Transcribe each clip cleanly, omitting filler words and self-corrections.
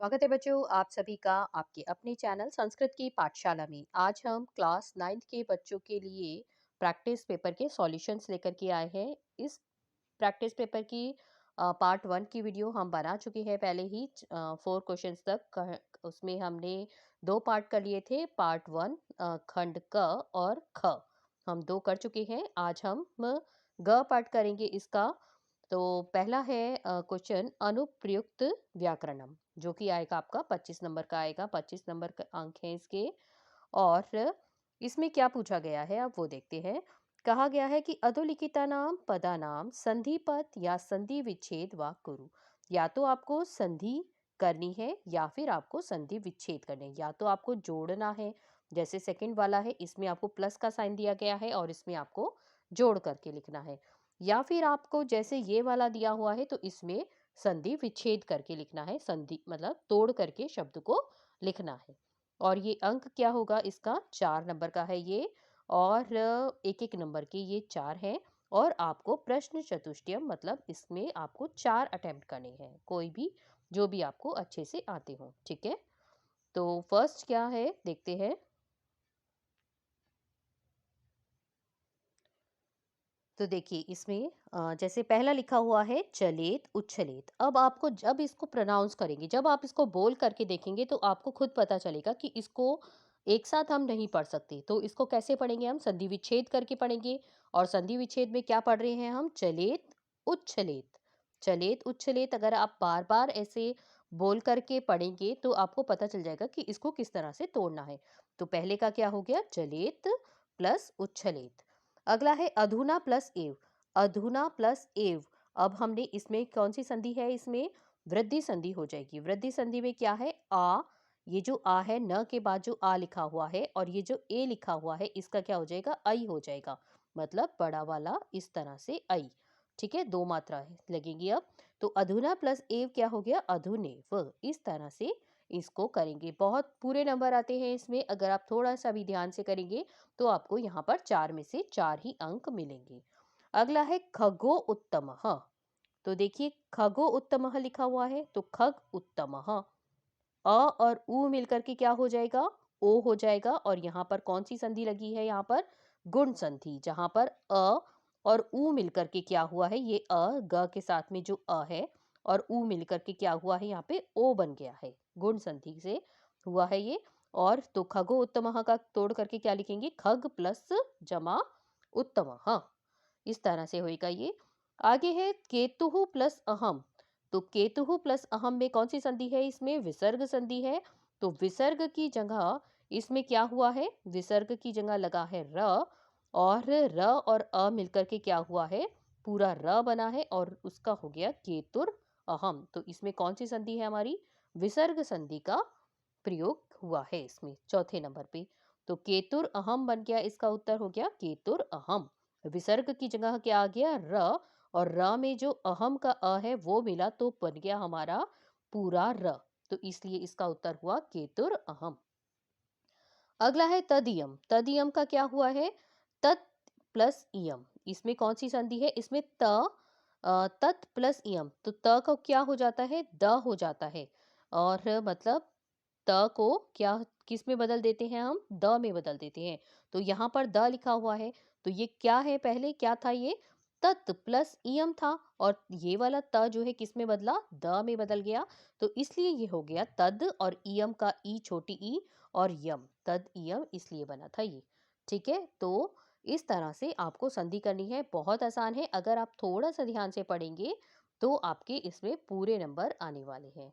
स्वागत है बच्चों आप सभी का आपके अपने चैनल संस्कृत की पाठशाला में। आज हम क्लास 9th के बच्चों के लिए प्रैक्टिस पेपर के सॉल्यूशंस लेकर के आए हैं। इस प्रैक्टिस पेपर की पार्ट 1 की वीडियो हम बना चुके हैं पहले ही 4 क्वेश्चंस तक उसमें हमने दो पार्ट कर लिए थे। पार्ट 1 खंड क और ख हम दो कर चुके हैं। आज हम ग पार्ट करेंगे इसका। तो पहला है क्वेश्चन अनुप्रयुक्त व्याकरणम, जो कि आएगा आपका 25 नंबर का आएगा। 25 नंबर का अंक है इसके। और इसमें क्या पूछा गया है अब वो देखते हैं। कहा गया है कि अधोलिखिता नाम पदा नाम संधि पद या संधि विच्छेद व कुरु। या तो आपको संधि करनी है या फिर आपको संधि विच्छेद करने हैं। या तो आपको जोड़ना है, जैसे सेकंड वाला है इसमें आपको प्लस का साइन दिया गया है और इसमें आपको जोड़ करके लिखना है। या फिर आपको जैसे ये वाला दिया हुआ है तो इसमें संधि विच्छेद करके लिखना है। संधि मतलब तोड़ करके शब्द को लिखना है। और ये अंक क्या होगा इसका 4 नंबर का है ये। और एक एक नंबर के ये 4 हैं। और आपको प्रश्न चतुष्टयम मतलब इसमें आपको 4 अटेम्प्ट करने हैं, कोई भी जो भी आपको अच्छे से आते हो। ठीक है, तो फर्स्ट क्या है देखते हैं। तो देखिए इसमें जैसे पहला लिखा हुआ है चलेत उच्छलेत। अब आपको जब इसको प्रोनाउंस करेंगे, जब आप इसको बोल करके देखेंगे तो आपको खुद पता चलेगा कि इसको एक साथ हम नहीं पढ़ सकते। तो इसको कैसे पढ़ेंगे, हम संधि विच्छेद करके पढ़ेंगे। और संधि विच्छेद में क्या पढ़ रहे हैं हम, चलेत उच्छलेत। चलेत उच्छलेत अगर आप बार बार ऐसे बोल करके पढ़ेंगे तो आपको पता चल जाएगा कि इसको किस तरह से तोड़ना है। तो पहले का क्या हो गया, चलेत प्लस उच्छलेत। अगला है अधुना प्लस एव। अधुना प्लस एव, अब हमने इसमें कौन सी संधि है, इसमें वृद्धि संधि हो जाएगी। वृद्धि संधि में क्या है, आ, ये जो आ है न के बाद जो आ लिखा हुआ है और ये जो ए लिखा हुआ है इसका क्या हो जाएगा, आई हो जाएगा। मतलब बड़ा वाला इस तरह से आई। ठीक है, दो मात्रा है लगेगी अब। तो अधुना प्लस एव क्या हो गया, अधुनेव। इस तरह से इसको करेंगे। बहुत पूरे नंबर आते हैं इसमें, अगर आप थोड़ा सा भी ध्यान से करेंगे तो आपको यहाँ पर 4 में से 4 ही अंक मिलेंगे। अगला है खगो उत्तमः। तो देखिए खगो उत्तमः लिखा हुआ है तो खग उत्तमः, अ और उ मिलकर के क्या हो जाएगा, ओ हो जाएगा। और यहाँ पर कौन सी संधि लगी है, यहाँ पर गुण संधि, जहाँ पर अ और उ मिलकर के क्या हुआ है, ये अ ग के साथ में जो अ है और उ मिलकर के क्या हुआ है, यहाँ पे ओ बन गया है। गुण संधि से हुआ है ये। और तो खगो उत्तमः का तोड़ करके क्या लिखेंगे, खग प्लस जमा उत्तमः। इस तरह से होएगा ये। आगे है केतुः प्लस अहम। तो केतुः प्लस अहम में कौन सी संधि है, इसमें विसर्ग संधि है। तो विसर्ग की जगह इसमें क्या हुआ है, विसर्ग की जगह लगा है र। और र और अ मिलकर के क्या हुआ है, पूरा र बना है और उसका हो गया केतुर अहम। तो इसमें कौन सी संधि है हमारी, विसर्ग संधि का प्रयोग हुआ है इसमें चौथे नंबर पे। तो केतुर अहम बन गया, इसका उत्तर हो गया केतुर अहम। विसर्ग की जगह क्या आ गया, र। और र में जो अहम का अ है वो मिला तो बन गया हमारा पूरा र। तो इसलिए इसका उत्तर हुआ केतुर अहम। अगला है तदियम। तदियम का क्या हुआ है, तत् प्लस इयम। इसमें कौन सी संधि है, इसमें तत् प्लस इयम। तो त का क्या हो जाता है, द हो जाता है। और मतलब त को क्या किस में बदल देते हैं, हम द में बदल देते हैं। तो यहाँ पर द लिखा हुआ है तो ये क्या है, पहले क्या था, ये तत् प्लस इयम था। और ये वाला त जो है किस में बदला, द में बदल गया। तो इसलिए ये हो गया तद और इयम का ई छोटी ई और यम, तद इयम इसलिए बना था ये। ठीक है, तो इस तरह से आपको संधि करनी है, बहुत आसान है। अगर आप थोड़ा सा ध्यान से पढ़ेंगे तो आपके इसमें पूरे नंबर आने वाले हैं।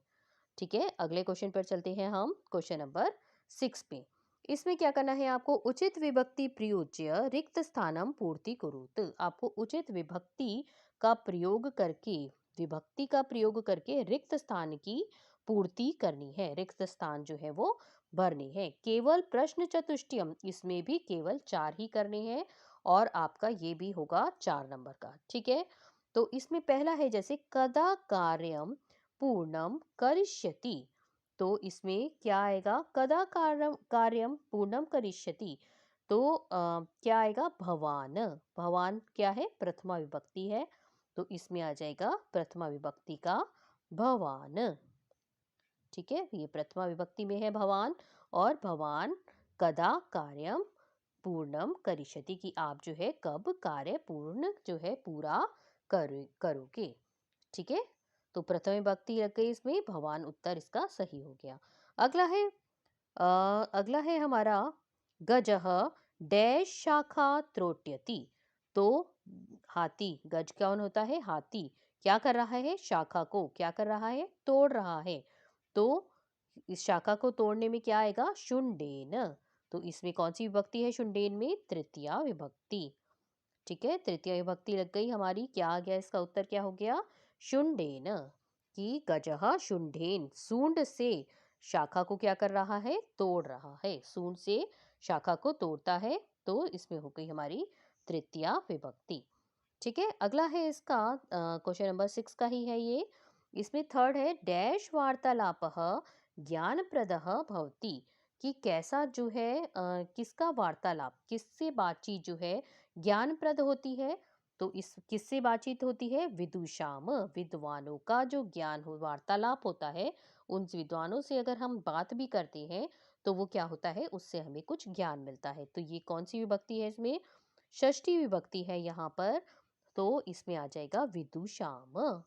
ठीक है, अगले क्वेश्चन पर चलते हैं हम, क्वेश्चन नंबर 6 पे। इसमें क्या करना है आपको, उचित विभक्ति प्रयोज्य रिक्त स्थानम पूर्ति कुरुत। आपको उचित विभक्ति का प्रयोग करके, विभक्ति का प्रयोग करके रिक्त स्थान की पूर्ति करनी है, रिक्त स्थान जो है वो भरने हैं। केवल प्रश्न चतुष्टयम, इसमें भी केवल 4 ही करने हैं और आपका ये भी होगा 4 नंबर का। ठीक है, तो इसमें पहला है जैसे कदा कार्यम पूर्णम करिष्यति। तो इसमें क्या आएगा, कदा कार्यम कार्यम पूर्णम करिष्यति। तो क्या आएगा, भवान। भवान क्या है, प्रथमा विभक्ति है। तो इसमें आ जाएगा प्रथमा विभक्ति का भवान। ठीक है, ये प्रथमा विभक्ति में है भवान। और भवान कदा कार्यम पूर्णम करिष्यति, कि आप जो है कब कार्य पूर्ण जो है पूरा करोगे। ठीक है, तो प्रथम विभक्ति लग गई इसमें, भवान उत्तर इसका सही हो गया। अगला है अगला है हमारा गजः डैश शाखा त्रोट्यति। तो हाथी, गज कौन होता है? हाथी। क्या कर रहा है? शाखा को क्या कर रहा है? तोड़ रहा है। तो इस शाखा को तोड़ने में क्या आएगा? शुंडेन। तो इसमें कौन सी विभक्ति है शुंडेन में? तृतीया विभक्ति। ठीक है, तृतीय विभक्ति लग गई हमारी। क्या आ गया? इसका उत्तर क्या हो गया? शुंडेन। कि गजः शुंडेन, सूंड से शाखा को क्या कर रहा है? तोड़ रहा है। सूंड से शाखा को तोड़ता है। तो इसमें हो गई हमारी तृतीया विभक्ति। ठीक है, अगला है इसका क्वेश्चन नंबर 6 का ही है ये। इसमें थर्ड है डैश वार्तालापः ज्ञानप्रदः भवति। कि कैसा जो है किसका वार्तालाप, किससे बातचीत जो है ज्ञानप्रद होती है। तो इस किससे बातचीत होती है? विदुषाम, विद्वानों का जो ज्ञान हो वार्तालाप होता है, उन विद्वानों से अगर हम बात भी करते हैं तो वो क्या होता है? उससे हमें कुछ ज्ञान मिलता है। तो ये कौन सी विभक्ति है? इसमें षष्ठी विभक्ति है यहाँ पर। तो इसमें आ जाएगा विदुषाम।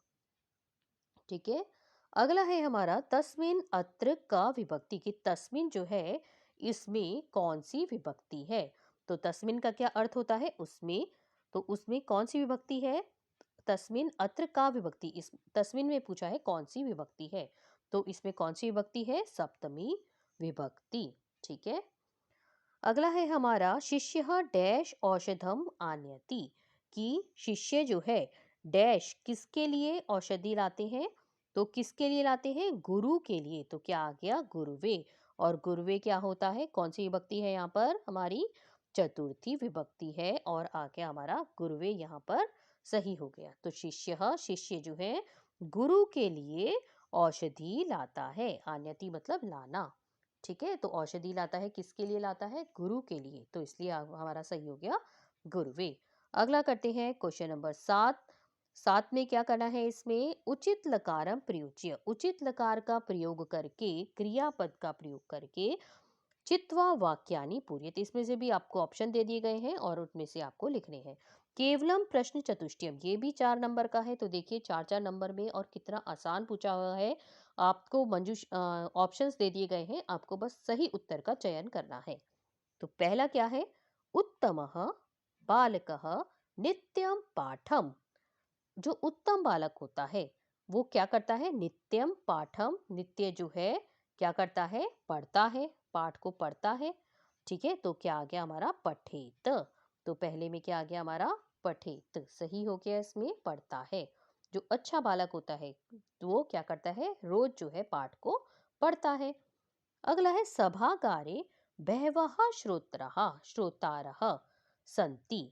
ठीक है, अगला है हमारा तस्मिन अत्र का विभक्ति। की तस्मिन जो है इसमें कौन सी विभक्ति है? तो तस्मिन का क्या अर्थ होता है? उसमें। तो उसमें कौन सी विभक्ति है? तस्मिन अत्र का विभक्ति। इस तस्मिन में पूछा है कौन सी विभक्ति है, तो इसमें कौन सी विभक्ति है? सप्तमी विभक्ति। ठीक है, अगला है हमारा शिष्य डैश औषधम आनयति। कि शिष्य जो है डैश किसके लिए औषधि लाते हैं? तो किसके लिए लाते हैं? गुरु के लिए। तो क्या आ गया? गुरुवे। और गुरुवे क्या होता है? कौन सी विभक्ति है यहाँ पर? हमारी चतुर्थी विभक्ति है। और आ गया हमारा गुरुवे यहाँ पर सही हो गया। तो शिष्य, शिष्य जो है गुरु के लिए औषधि लाता है। आन्यति मतलब लाना। ठीक है, तो औषधि लाता है, किसके लिए लाता है? गुरु के लिए। तो इसलिए हमारा सही हो गया गुरुवे। अगला करते हैं क्वेश्चन नंबर 7। 7 में क्या करना है? इसमें उचित लकारम प्रयुज्य, उचित लकार का प्रयोग करके, क्रियापद का प्रयोग करके चित्वा वाक्यानि पूर्यत। इसमें से भी आपको ऑप्शन दे दिए गए हैं और उनमें से आपको लिखने हैं। केवलम प्रश्न चतुष्टयम, ये भी 4 नंबर का है। तो देखिए 4-4 नंबर में और कितना आसान पूछा हुआ है। आपको मंजूष ऑप्शंस दे दिए गए हैं, आपको बस सही उत्तर का चयन करना है। तो पहला क्या है? उत्तमः बालकः नित्यम पाठम। जो उत्तम बालक होता है वो क्या करता है? नित्यम पाठम। नित्य जो है क्या करता है? पढ़ता है, पाठ को पढ़ता है। ठीक है, तो क्या आ गया हमारा? पठेत। तो पहले में क्या आ गया हमारा? पठेत सही हो गया। इसमें पढ़ता है। जो अच्छा बालक होता है तो वो क्या करता है? रोज जो है पाठ को पढ़ता है। अगला है सभागारे बहवः श्रोत्रः श्रोतारः सन्ति।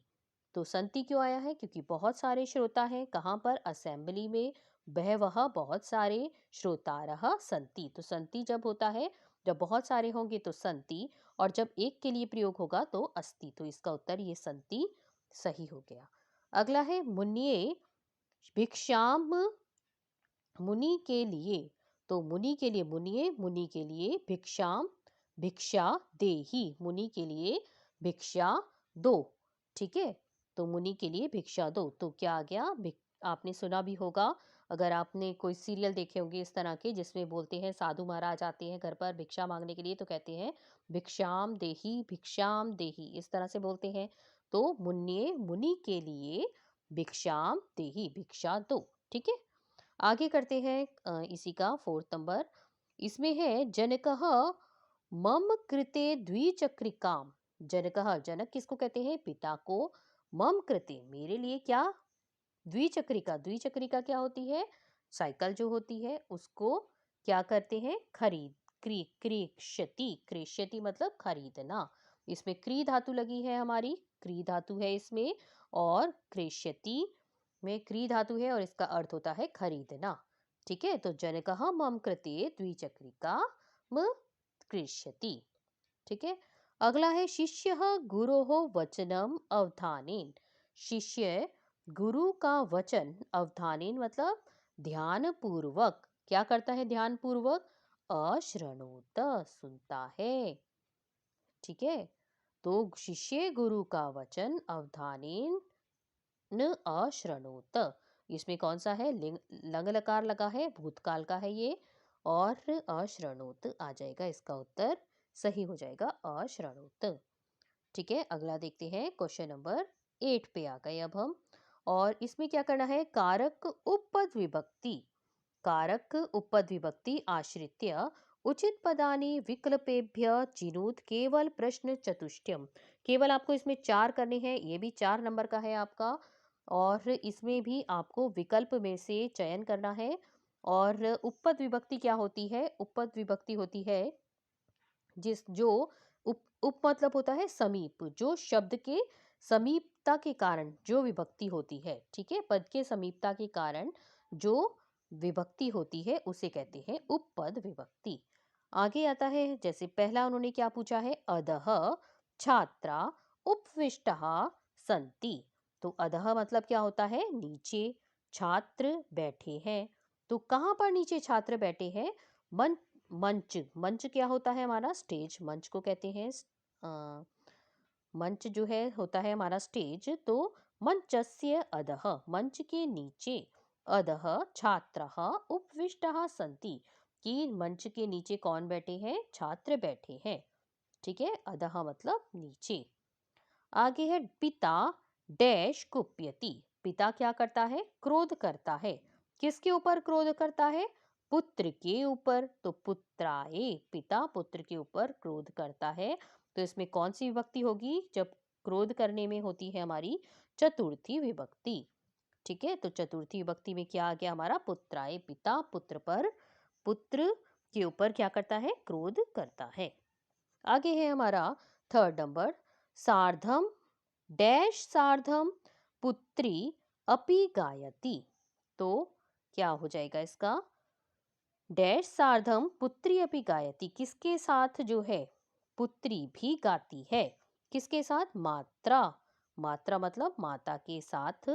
तो संति क्यों आया है? क्योंकि बहुत सारे श्रोता हैं। कहाँ पर? असेंबली में। बहवः बहुत सारे, श्रोतारः संति। तो संति जब होता है, जब बहुत सारे होंगे तो संति, और जब एक के लिए प्रयोग होगा तो अस्ति। तो इसका उत्तर ये संति सही हो गया। अगला है मुनिये भिक्षाम, मुनि के लिए। तो मुनि के लिए मुनिये, मुनि के लिए भिक्षाम, भिक्षा देहि, मुनि के लिए भिक्षा दो। ठीक है, तो मुनि के लिए भिक्षा दो। तो क्या आ गया? आपने सुना भी होगा, अगर आपने कोई सीरियल देखे होंगे इस तरह के जिसमें बोलते हैं साधु महाराज आते हैं घर पर भिक्षा मांगने के लिए, तो कहते हैं भिक्षाम देही, इस तरह से बोलते हैं। तो मुन्ये, मुनि के लिए भिक्षाम देही, भिक्षा दो। ठीक है, आगे करते हैं इसी का 4th नंबर। इसमें है जनकः मम कृते द्विचक्रिकाम। जनकः, जनक किसको कहते हैं? पिता को। मम कृते मेरे लिए क्या? द्विचक्रिका, द्विचक्रिका क्या होती है? साइकिल जो होती है उसको क्या करते हैं? खरीद, क्रेष्यति, क्रेष्यति मतलब खरीदना। इसमें क्री धातु लगी है हमारी, क्री धातु है इसमें। और क्रेष्यति में क्री धातु है और इसका अर्थ होता है खरीदना। ठीक है, तो जनकः मम कृते द्विचक्रिका म क्रेष्यति। ठीक है, अगला है शिष्य गुरोः वचनम अवधानेन। शिष्य गुरु का वचन अवधानेन मतलब ध्यान पूर्वक क्या करता है? ध्यान पूर्वक अशृणुत सुनता है। ठीक है, तो शिष्य गुरु का वचन अवधानेन न अशृणुत, इसमें कौन सा है, लिंग लंग लकार लगा है, भूतकाल का है ये, और अशृणुत आ जाएगा, इसका उत्तर सही हो जाएगा अशृणुत। ठीक है, अगला देखते हैं, क्वेश्चन नंबर 8 पे आ गए अब हम। और इसमें क्या करना है, कारक उपपद विभक्ति, कारक उपपद विभक्ति आश्रित्य उचित पदानि विकल्पेभ्य चिनुत केवल प्रश्न चतुष्टयम। केवल आपको इसमें 4 करने हैं, ये भी 4 नंबर का है आपका, और इसमें भी आपको विकल्प में से चयन करना है। और उपपद विभक्ति क्या होती है, उपपद विभक्ति होती है जिस जो उप मतलब होता है समीप, जो शब्द के समीपता के कारण जो विभक्ति होती है, ठीक है, पद के समीपता के कारण जो विभक्ति होती है उसे कहते हैं उपपद विभक्ति। आगे आता है, जैसे पहला उन्होंने क्या पूछा है, अधः छात्रा उपविष्टः सन्ति। तो अधः मतलब क्या होता है, नीचे छात्र बैठे हैं। तो कहाँ पर नीचे छात्र बैठे हैं, मंच, मंच, मंच क्या होता है हमारा, स्टेज, मंच को कहते हैं मंच जो है होता है हमारा स्टेज। तो मंचस्य अधः, मंच के नीचे, अधः छात्रः उपविष्टः सन्ति, कि मंच के नीचे कौन बैठे हैं, छात्र बैठे हैं। ठीक है, अधः मतलब नीचे। आगे है, पिता डैश कुप्यति, पिता क्या करता है, क्रोध करता है। किसके ऊपर क्रोध करता है, पुत्र के ऊपर। तो पुत्राए, पिता पुत्र के ऊपर क्रोध करता है। तो इसमें कौन सी विभक्ति होगी, जब क्रोध करने में होती है हमारी चतुर्थी विभक्ति। ठीक है, तो चतुर्थी विभक्ति में क्या आ गया हमारा, पुत्राए, पिता पुत्र पर, पुत्र के ऊपर क्या करता है, क्रोध करता है। आगे है हमारा थर्ड नंबर, सार्धम डैश सार्धम पुत्री अपि गायति। तो क्या हो जाएगा इसका, डैश सार्धम पुत्री अपि गायति, किसके साथ जो है पुत्री भी गाती है, किसके साथ, मात्रा, मात्रा मतलब माता के साथ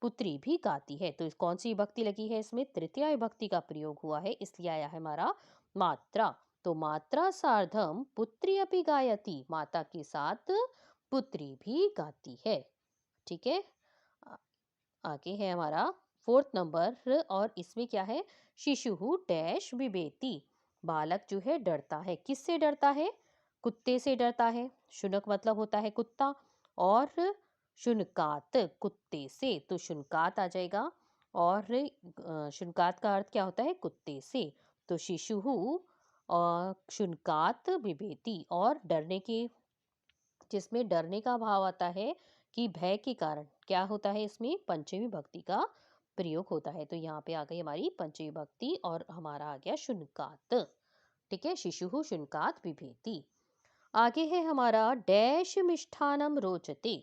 पुत्री भी गाती है। तो कौन सी विभक्ति लगी है इसमें, तृतीया विभक्ति का प्रयोग हुआ है, इसलिए आया है हमारा मात्रा। तो मात्रा सार्धम पुत्री अपि गायति, माता के साथ पुत्री भी गाती है। ठीक है, आ- आगे है हमारा फोर्थ नंबर, और इसमें क्या है, शिशु डैश बिबेति, बालक जो है डरता है, किससे डरता है, कुत्ते से डरता है। शुनक मतलब होता है कुत्ता, और शुनकात कुत्ते से, तो शुनकात आ जाएगा। और शुनकात का अर्थ क्या होता है, कुत्ते से। तो शिशु और शुनकात बिबेति, और डरने के, जिसमें डरने का भाव आता है कि भय के कारण क्या होता है, इसमें पंचमी विभक्ति का प्रयोग होता है। तो यहाँ पे आ गई हमारी पंचमी विभक्ति, और हमारा आ गया शुनकात। ठीक है, शिशु शुनकात बिभेति। आगे है हमारा डैश मिष्ठानम रोचते।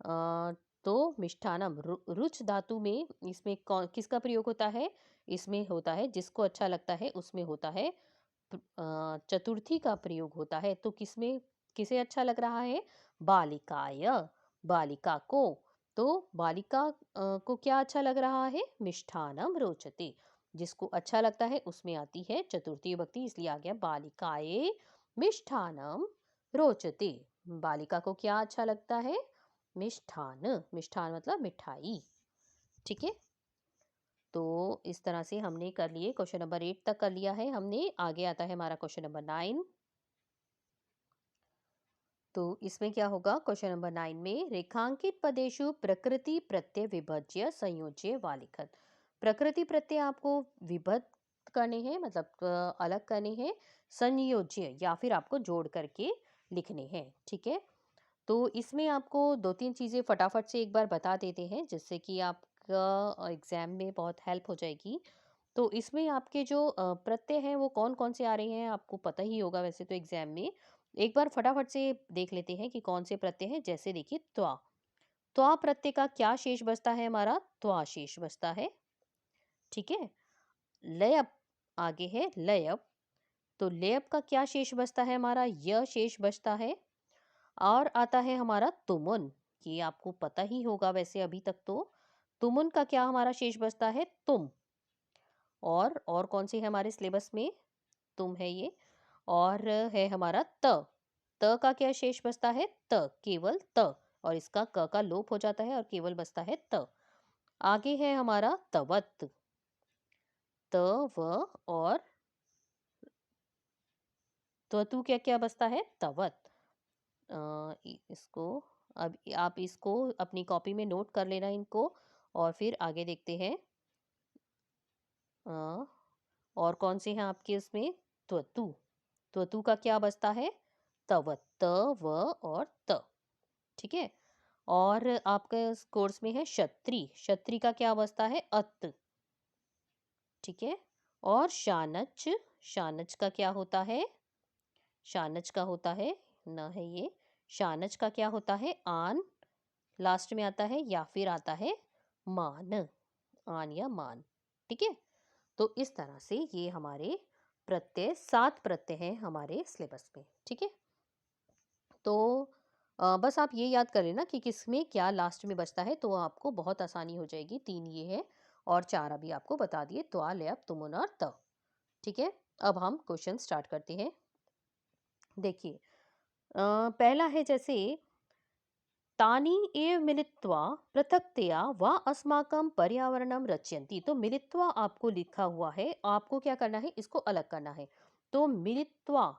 अ, तो मिष्ठानम रुच धातु में इसमें कौन किसका प्रयोग होता है, इसमें होता है जिसको अच्छा लगता है, उसमें होता है चतुर्थी का प्रयोग होता है। तो किसमें, किसे अच्छा लग रहा है, बालिकाय, बालिका को। तो बालिका को क्या अच्छा लग रहा है, मिष्ठानम रोचते, जिसको अच्छा लगता है उसमें आती है चतुर्थी विभक्ति, इसलिए आ गया बालिकाए मिष्ठानम रोचते। बालिका को क्या अच्छा लगता है, मिष्ठान, मिष्ठान मतलब मिठाई। ठीक है, तो इस तरह से हमने कर लिए, क्वेश्चन नंबर 8 तक कर लिया है हमने। आगे आता है हमारा क्वेश्चन नंबर 9। तो इसमें क्या होगा, क्वेश्चन नंबर 9 में रेखांकित पदेशु प्रकृति प्रत्यय विभज्य संयोज्य वा लिखत। प्रकृति प्रत्यय आपको विभक्त करने हैं, मतलब अलग करने हैं, संयोज्य या फिर आपको जोड़ करके लिखने हैं। ठीक है, तो इसमें आपको 2-3 चीज़ें फटाफट से एक बार बता देते हैं, जिससे कि आपका एग्जाम में बहुत हेल्प हो जाएगी। तो इसमें आपके जो प्रत्यय हैं वो कौन कौन से आ रहे हैं, आपको पता ही होगा वैसे तो एग्जाम में। एक बार फटाफट से देख लेते हैं कि कौन से प्रत्यय हैं। जैसे देखिए, त्वा, त्वा प्रत्यय का क्या शेष बचता है हमारा, त्वा शेष बचता है। ठीक है, लयप, आगे है लयप, तो लयप का क्या शेष बचता है हमारा, य शेष बचता है। और आता है हमारा तुमुन, ये आपको पता ही होगा वैसे अभी तक तो। तुमुन का क्या हमारा शेष बचता है, तुम। और कौन से है हमारे सिलेबस में, तुम है ये। और है हमारा त। त का क्या शेष बचता है? त, केवल त। और इसका क का लोप हो जाता है और केवल बचता है त। आगे है हमारा तवत। त, व और तू क्या क्या बचता है? तवत। इसको अब आप इसको अपनी कॉपी में नोट कर लेना इनको। और फिर आगे देखते हैं। अ, और कौन से हैं आपके उसमें? त्वतु। त्वतु का क्या बचता है? तवत, त, व और त। ठीक है। और आपके इस कोर्स में है क्षत्रि। क्षत्रि का क्या बचता है? अत। ठीक है। और शानच। शानच का क्या होता है? शानच का होता है, न है ये। शानच का क्या होता है? आन। लास्ट में आता है या फिर आता है मान। आन या मान। ठीक है। तो इस तरह से ये हमारे प्रत्यय 7 प्रत्यय हैं हमारे सिलेबस में। ठीक है। तो बस आप ये याद कर लेना कि किसमें क्या लास्ट में बचता है, तो आपको बहुत आसानी हो जाएगी। 3 ये है और 4 अभी आपको बता दिए, त्वा, लयप, तुमुन और त। ठीक है। अब हम क्वेश्चन स्टार्ट करते हैं। देखिए, पहला है जैसे तानि एव मिलित्वा पृथक्तया व अस्माकं पर्यावरणं रचयन्ति। तो मिलित्वा आपको लिखा हुआ है, आपको क्या करना है? इसको अलग करना है। तो मिलित्वा,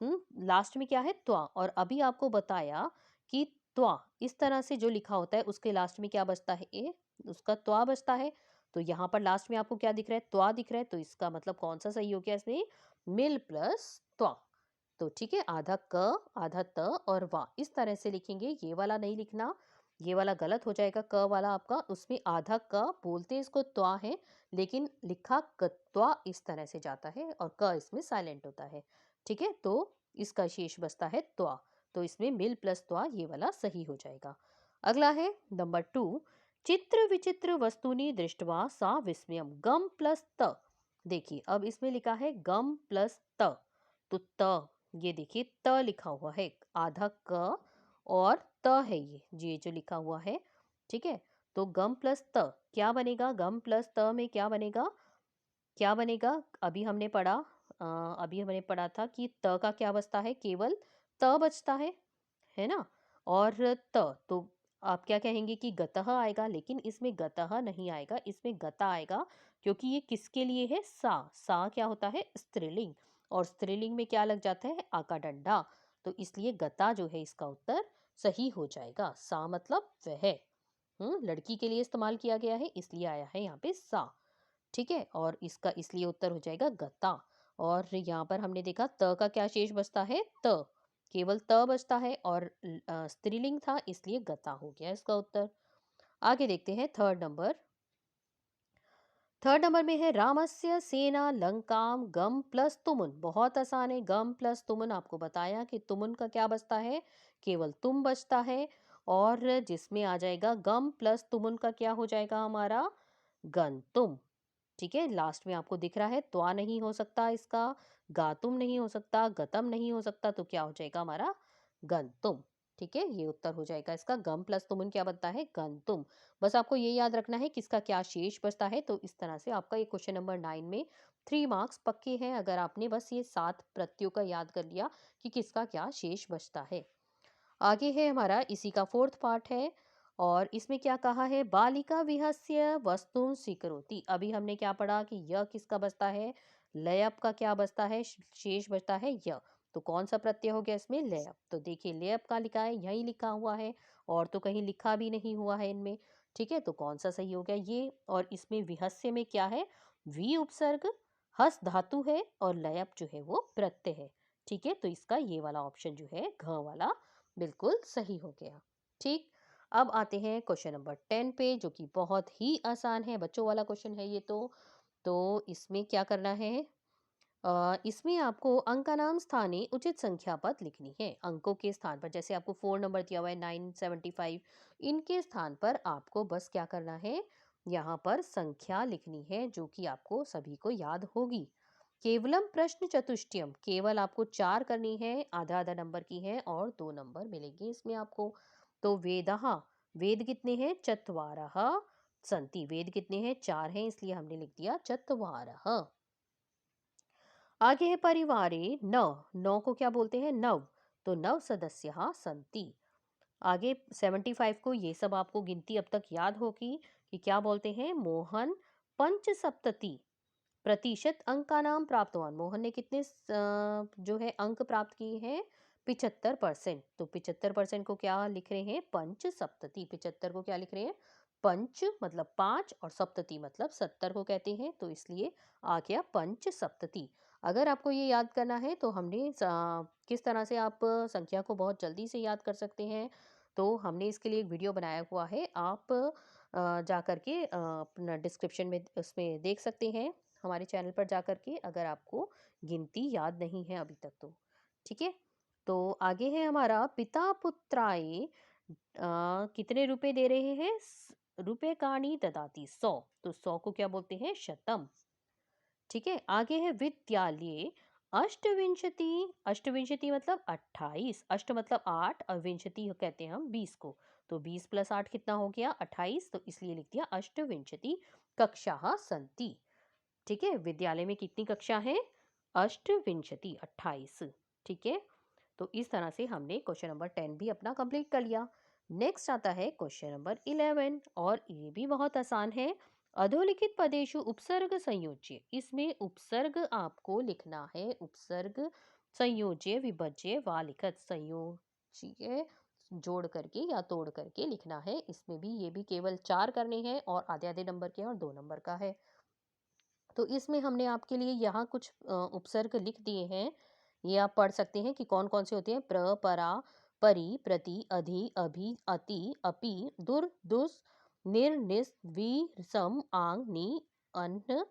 लास्ट में क्या है? त्वा। और अभी आपको बताया कि त्वा इस तरह से जो लिखा होता है उसके लास्ट में क्या बचता है? ए, उसका त्वा बचता है। तो यहाँ पर लास्ट में आपको क्या दिख रहा है? त्वा दिख रहा है। तो इसका मतलब कौन सा सही हो गया इसमें? मिल प्लस त्वा। तो ठीक है, आधा क, आधा त और वा, इस तरह से लिखेंगे। ये वाला नहीं लिखना, ये वाला गलत हो जाएगा। क वाला आपका, उसमें आधा क बोलते इसको त्वा है, लेकिन लिखा कत्वा इस तरह से जाता है और क इसमें साइलेंट होता है। ठीक है। तो इसका शेष बचता है त्वा। तो इसमें मिल प्लस त्वा ये वाला सही हो जाएगा। अगला है नंबर 2। चित्र विचित्र वस्तुनि दृष्टवा सा विस्मयम गम प्लस त। देखिए, अब इसमें लिखा है गम प्लस त। तो त, ये देखिए त लिखा हुआ है, आधा क और त है ये जो लिखा हुआ है। ठीक है। तो गम प्लस त क्या बनेगा? गम प्लस त में क्या बनेगा? क्या बनेगा? अभी हमने पढ़ा था कि त का क्या बचता है? केवल त बचता है ना। और त, तो आप क्या कहेंगे कि गतः आएगा, लेकिन इसमें गतः नहीं आएगा, इसमें गता आएगा। क्योंकि ये किसके लिए है? सा। सा क्या होता है? स्त्रीलिंग। और स्त्रीलिंग में क्या लग जाता है? आका डंडा। तो इसलिए गता जो है इसका उत्तर सही हो जाएगा। सा मतलब वह। लड़की के लिए इस्तेमाल किया गया है, इसलिए आया है यहाँ पे सा। ठीक है। और इसका इसलिए उत्तर हो जाएगा गता। और यहाँ पर हमने देखा त का क्या शेष बचता है? त, केवल त बचता है और स्त्रीलिंग था, इसलिए गता हो गया इसका उत्तर। आगे देखते हैं थर्ड नंबर। थर्ड नंबर में है रामस्य सेना लंकाम गम प्लस तुमुन। बहुत आसान है। गम प्लस तुमुन, आपको बताया कि तुमुन का क्या बचता है? केवल तुम बचता है। और जिसमें आ जाएगा गम प्लस तुमुन का क्या हो जाएगा हमारा? गंतुम। ठीक है। लास्ट में आपको दिख रहा है त्वा नहीं हो सकता इसका, गातुम नहीं हो सकता, गतम नहीं हो सकता, तो क्या हो जाएगा हमारा? गंतुम। ठीक है। ये उत्तर हो जाएगा इसका। गम प्लस तुमुन क्या बनता है? गंतुम। बस आपको ये याद रखना है किसका क्या शेष बचता है। तो इस तरह से आपका ये क्वेश्चन नंबर 9 में 3 मार्क्स पक्के हैं, अगर आपने बस ये 7 प्रत्ययों का याद कर लिया कि किसका क्या शेष बचता है। आगे है हमारा इसी का फोर्थ पार्ट है। और इसमें क्या कहा है? बालिका विहस्य वस्तुन स्वीकरोति। अभी हमने क्या पढ़ा कि य किसका बचता है? लयप का क्या बचता है? शेष बचता है य। तो कौन सा प्रत्यय हो गया इसमें? लयप। तो देखिए, लयप का लिखा है, यही लिखा हुआ है, और तो कहीं लिखा भी नहीं हुआ है इनमें। ठीक है। तो कौन सा सही हो गया ये? और इसमें विहस्य में क्या है? वी उपसर्ग, हस धातु है और लयप जो है वो प्रत्यय है। ठीक है। तो इसका ये वाला ऑप्शन जो है घ वाला बिल्कुल सही हो गया। ठीक। अब आते हैं क्वेश्चन नंबर 10 पे, जो कि बहुत ही आसान है, बच्चों वाला क्वेश्चन है ये तो इसमें क्या करना है? इसमें आपको अंकानाम स्थाने उचित संख्या पद लिखनी है। अंकों के स्थान पर, जैसे आपको 4 नंबर दिया हुआ है, 975, इनके स्थान पर आपको बस क्या करना है? यहाँ पर संख्या लिखनी है, जो कि आपको सभी को याद होगी। केवलम प्रश्न चतुष्टयम, केवल आपको 4 करनी है, आधा आधा नंबर की है और 2 नंबर मिलेंगे इसमें आपको। तो वेदहा, वेद कितने हैं? चत्वारः संति। वेद कितने हैं? 4 हैं, इसलिए हमने लिख दिया चत्वारः। आगे है परिवारे नव, नौ को क्या बोलते हैं नव, तो नव सदस्य संति। आगे 75 को ये सब आपको गिनती अब तक याद होगी कि क्या बोलते हैं, मोहन पंच सप्तति प्रतिशत अंकानाम प्राप्तवान। मोहन ने कितने जो है अंक प्राप्त किए हैं, 75%। तो 75% को क्या लिख रहे हैं, पंच सप्तति। 75 को क्या लिख रहे हैं, पंच मतलब 5 और सप्तति मतलब 70 को कहते हैं, तो इसलिए आ गया पंच सप्तति। अगर आपको ये याद करना है तो हमने किस तरह से आप संख्या को बहुत जल्दी से याद कर सकते हैं, तो हमने इसके लिए एक वीडियो बनाया हुआ है, आप जा कर के अपना डिस्क्रिप्शन में उसमें देख सकते हैं, हमारे चैनल पर जा कर के, अगर आपको गिनती याद नहीं है अभी तक तो। ठीक है, तो आगे है हमारा पिता पुत्राय कितने रुपए दे रहे हैं, रुपए काणी ददाती 100, तो 100 को क्या बोलते हैं, शतम। ठीक है, आगे है विद्यालय अष्टविंशति, अष्टविंशति मतलब 28, अष्ट मतलब 8 और विंशति कहते हैं हम 20 को, तो 20 प्लस 8 कितना हो गया 28, तो इसलिए लिख दिया अष्टविंशति कक्षा संति। ठीक है, विद्यालय में कितनी कक्षा है, अष्टविंशति 28। ठीक है, तो इस तरह से हमने क्वेश्चन नंबर 10 भी अपना कंप्लीट कर लिया। नेक्स्ट आता है क्वेश्चन नंबर 11, और ये भी बहुत आसान है। अधोलिखित पदेषु उपसर्ग संयोज्य, इसमें उपसर्ग आपको लिखना है, उपसर्ग संयोज्य विभज्य व लिखत, संयोज्य जोड़ करके या तोड़ करके लिखना है। इसमें भी ये भी केवल 4 करने हैं और आधे आधे नंबर के और 2 नंबर का है। तो इसमें हमने आपके लिए यहाँ कुछ उपसर्ग लिख दिए हैं, ये आप पढ़ सकते हैं कि कौन कौन से होते हैं, प्र, परा, परि, प्रति, अधि, अभि, अति, अपि, दुर, दुस, निर, निस, वि, सम, आंग, नि, अन्न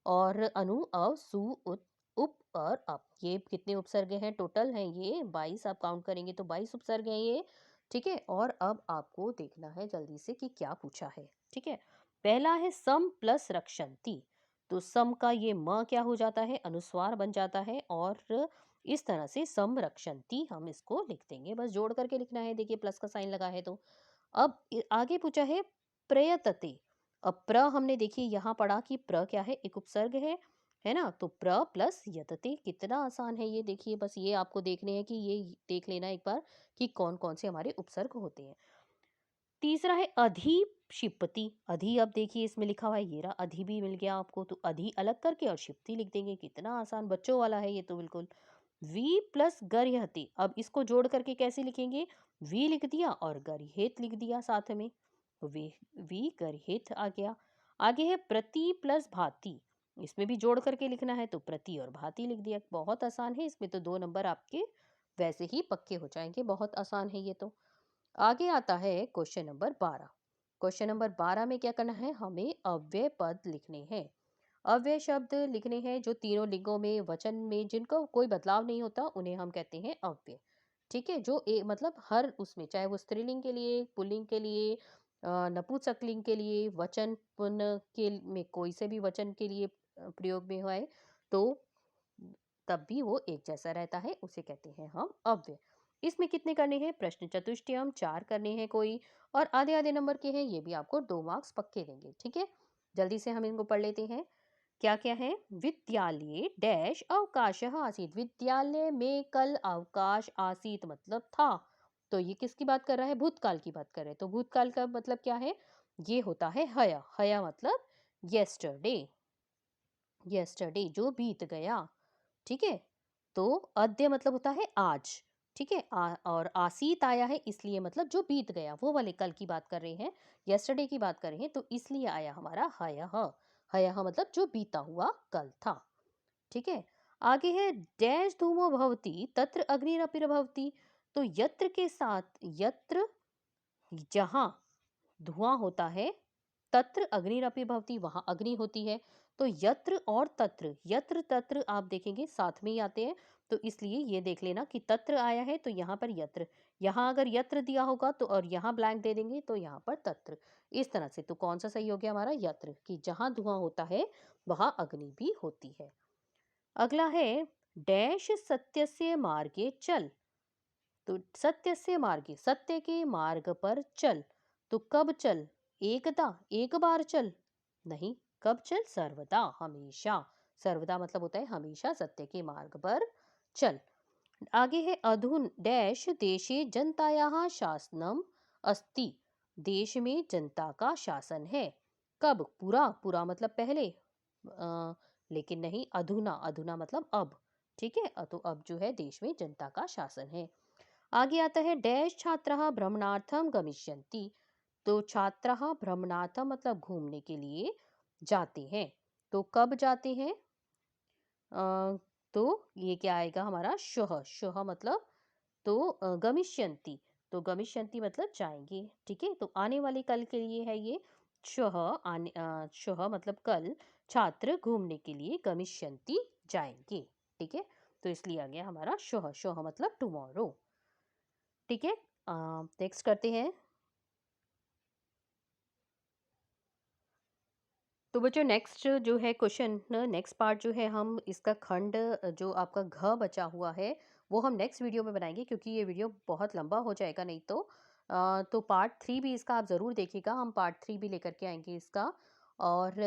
और अनु, अव, सु, उत, उप और अप। ये कितने उपसर्ग हैं, टोटल हैं ये 22, आप काउंट करेंगे तो 22 उपसर्ग हैं ये। ठीक है, और अब आपको देखना है जल्दी से कि क्या पूछा है। ठीक है, पहला है सम प्लस रक्षंती, तो सम का ये म क्या हो जाता है, अनुस्वार बन जाता है, और इस तरह से संरक्षंती हम इसको लिख देंगे, बस जोड़ करके लिखना है, देखिए प्लस का साइन लगा है। तो अब आगे पूछा है प्रयतते। अब प्र हमने देखिए यहाँ पढ़ा कि प्र क्या है, एक उपसर्ग है ना, तो प्र प्लस यतते, कितना आसान है ये, देखिए बस ये आपको देखने हैं कि ये देख लेना एक बार कि कौन कौन से हमारे उपसर्ग होते हैं। तीसरा है अधिक्षिप्ति, अधि अब देखिए इसमें लिखा हुआ है, ये रहा अधि भी मिल गया आपको, तो अधि अलग करके और क्षिप्ति लिख देंगे, कितना आसान, बच्चों वाला है ये तो बिल्कुल। वी प्लस गर्हति, अब इसको जोड़ करके कैसे लिखेंगे, वी लिख दिया और गर्हेत लिख दिया साथ में, तो वी गर्हेत आ गया। आगे है प्रति प्लस भांति, इसमें भी जोड़ करके लिखना है, तो प्रति और भांति लिख दिया, बहुत आसान है, इसमें तो 2 नंबर आपके वैसे ही पक्के हो जाएंगे, बहुत आसान है ये तो। आगे आता है क्वेश्चन नंबर 12। क्वेश्चन नंबर 12 में क्या करना है, हमें अव्यय पद लिखने हैं, अव्यय शब्द लिखने हैं, जो तीनों लिंगों में वचन में जिनको कोई बदलाव नहीं होता उन्हें हम कहते हैं अव्यय। ठीक है, जो मतलब हर उसमें, चाहे वो स्त्रीलिंग के लिए, पुल्लिंग के लिए, नपुंसकलिंग के लिए, वचन पुनः के में कोई से भी वचन के लिए प्रयोग में हुआ है, तो तब भी वो एक जैसा रहता है, उसे कहते हैं हम अव्यय। इसमें कितने करने हैं, प्रश्न चतुष्टयम 4 करने हैं कोई, और आधे आधे नंबर के हैं, ये भी आपको 2 मार्क्स पक्के देंगे। ठीक है, जल्दी से हम इनको पढ़ लेते हैं, क्या क्या है। विद्यालय डैश अवकाश आसीत, विद्यालय में कल अवकाश आसीत मतलब था, तो ये किसकी बात कर रहा है, भूतकाल की बात कर रहे हैं, तो भूतकाल का मतलब क्या है, ये होता है हया, हया मतलब येस्टरडे, येस्टरडे जो बीत गया। ठीक है, तो अद्य मतलब होता है आज। ठीक है, और आसीत आया है इसलिए मतलब जो बीत गया, वो वाले कल की बात कर रहे हैं, यस्टरडे की बात कर रहे हैं, तो इसलिए आया हमारा हयः, हयः मतलब जो बीता हुआ कल था। ठीक है, आगे है डैश धूमो भवति तत्र अग्निरपि भवति, तो यत्र के साथ, यत्र जहां धुआं होता है, तत्र अग्निरपि भवति वहां अग्नि होती है, तो यत्र और तत्र, यत्र तत्र आप देखेंगे साथ में ही आते हैं, तो इसलिए ये देख लेना कि तत्र आया है तो यहाँ पर यत्र, यहाँ अगर यत्र दिया होगा तो और यहाँ ब्लैंक दे देंगे तो यहाँ पर तत्र, इस तरह से। तो कौन सा सही हो गया हमारा, यत्र, कि जहां धुआं होता है वहां अग्नि भी होती है। अगला है डैश सत्यस्य मार्गे चल, तो सत्य से मार्गे, सत्य के मार्ग पर चल, तो कब चल, एकदा, एक बार चल, नहीं, कब चल, सर्वदा, हमेशा, सर्वदा मतलब होता है हमेशा सत्य के मार्ग पर चल। आगे है अधुन डैश देशे जनतायाः शासनम अस्ति। देश में जनता का शासन है। कब? पूरा, पूरा मतलब पहले, लेकिन नहीं, अधुना, अधुना मतलब अब। ठीक है, तो अब जो है देश में जनता का शासन है। आगे आता है डैश छात्राः भ्रमणार्थम गमिष्यन्ति। तो छात्राः भ्रमणार्थम मतलब घूमने के लिए जाते हैं। तो कब जाते हैं? अ, तो ये क्या आएगा हमारा? श्वः। श्वः मतलब तो गमिष्यन्ति। तो गमिष्यन्ति मतलब जाएंगे। ठीक है, तो आने वाले कल के लिए है ये। श्वः श्वः मतलब कल छात्र घूमने के लिए गमिष्यन्ति जाएंगे। ठीक है, तो इसलिए आ गया हमारा श्वः। श्वः मतलब टुमारो। ठीक है, नेक्स्ट करते हैं। तो बच्चों नेक्स्ट जो है क्वेश्चन, नेक्स्ट पार्ट जो है हम इसका खंड जो आपका घ बचा हुआ है वो हम नेक्स्ट वीडियो में बनाएंगे, क्योंकि ये वीडियो बहुत लंबा हो जाएगा नहीं तो। तो पार्ट 3 भी इसका आप ज़रूर देखिएगा, हम पार्ट 3 भी लेकर के आएंगे इसका। और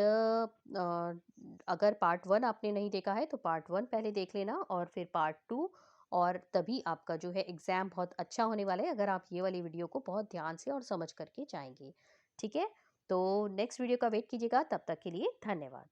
अगर पार्ट 1 आपने नहीं देखा है तो पार्ट 1 पहले देख लेना और फिर पार्ट 2, और तभी आपका जो है एग्ज़ाम बहुत अच्छा होने वाला है अगर आप ये वाली वीडियो को बहुत ध्यान से और समझ करके जाएंगे। ठीक है, तो नेक्स्ट वीडियो का वेट कीजिएगा। तब तक के लिए धन्यवाद।